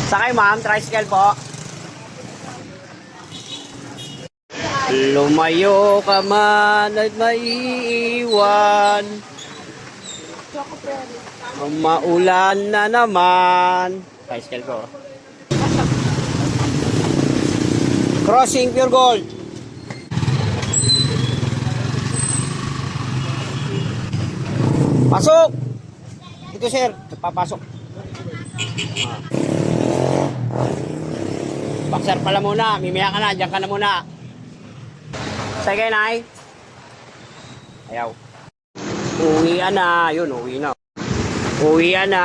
Sakay ma'am, tricycle po. Lumayo ka man at maiiwan. Maulan na naman. Tricycle ko. Crossing Pure Gold. Pasok! Ito sir, papasok. Baksar pala muna, mimaya ka na, dyan ka na muna. Sige, Nay. Ayaw. Uwian na, yun, uwi na. Uwian na,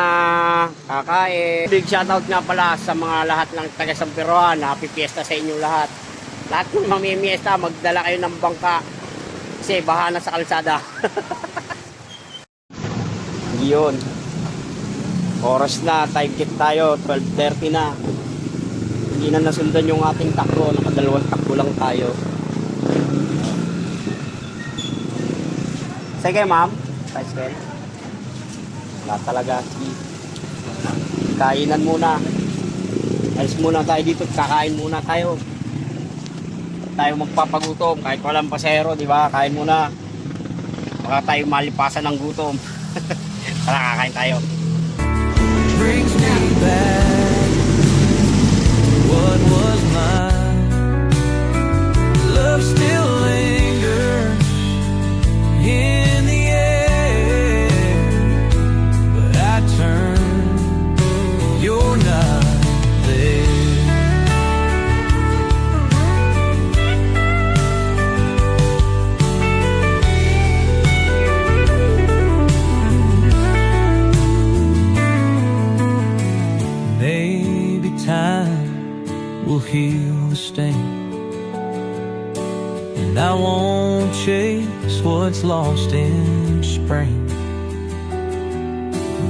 kakain. Big shoutout nga pala sa mga lahat ng taga Sampiroan. Happy fiesta sa inyong lahat. Lahat ng mamimiesta, magdala kayo ng bangka. Kasi baha na sa kalsada. Yun. Oras na, time check tayo, 12:30 na. Hindi na nasundan yung ating takbo, nakadalawang takbo lang tayo. Sige ma'am, tricycle. Wala talaga, kainan muna. Alis muna tayo dito, kakain muna tayo. Tayo magpapagutom, kahit walang pasero, di ba? Kain muna. Baka tayo malipasan ng gutom. Tara, kakain tayo. Brings me back to what was mine. Love still lingers in the air, but I turn, you're not there. Maybe time will heal the stain, and I won't chase what's lost in spring.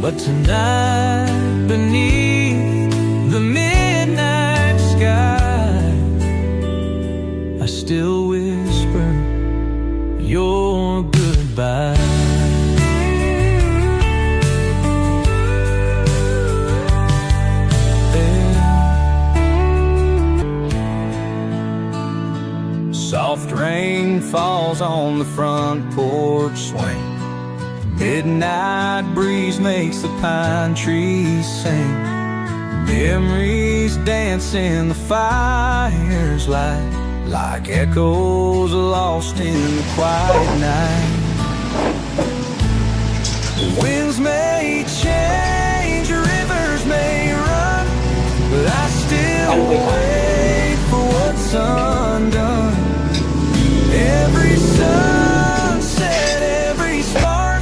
But tonight, beneath the midnight sky, I still whisper your goodbye. Soft rain falls on the front porch swing. Midnight breeze makes the pine trees sing. Memories dance in the fire's light, like echoes lost in the quiet night. Winds may change, rivers may run, but I still wait for what's undone. Every sunset, every spark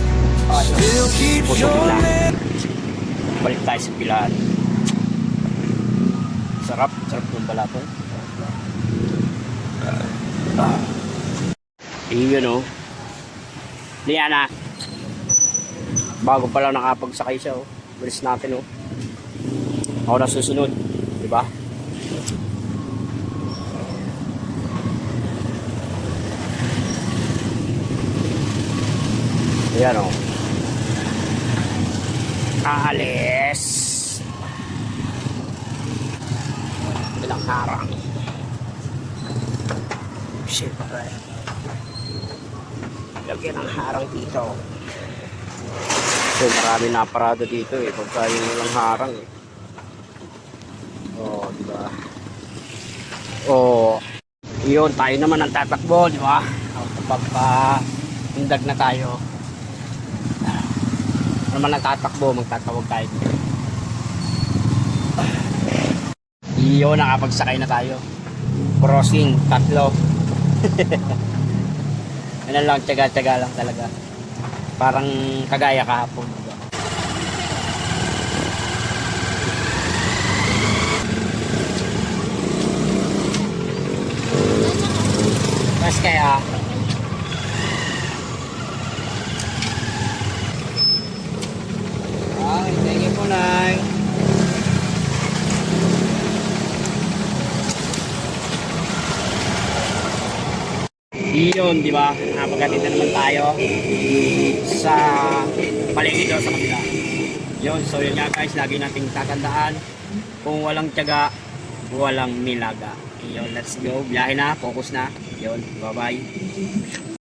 still keeps your name. Balik tayo sa pilahan. Sarap, sarap ng balaton. Iyon o. Liana. Bago pa lang nakapagsakay siya o. Bilis natin o. Ako na susunod. Diba? Ayan o. Aalis. Bilang harang. Siyempre. Lagyan ng harang dito. Kasi marami na parado dito eh. Pagka yung walang harang eh. Oh, diba? Oh. Yun, tayo naman ang tatakbo, diba? Kapag hindag na tayo. Naman nagtatakbo, magtatawag tayo. Iyo, nakapagsakay na tayo. Crossing, 3. Ano lang, tsaga-tsaga lang talaga. Parang kagaya kahapon. Mas kaya thank you po, Nay. Iyon, di ba? Napagkatid na naman tayo sa paligid doon sa kabila. Yun, so yun nga guys, lagi nating tatandaan, kung walang tiyaga, walang nilaga. Yun, let's go. Biyahe na, focus na. Yun, bye-bye.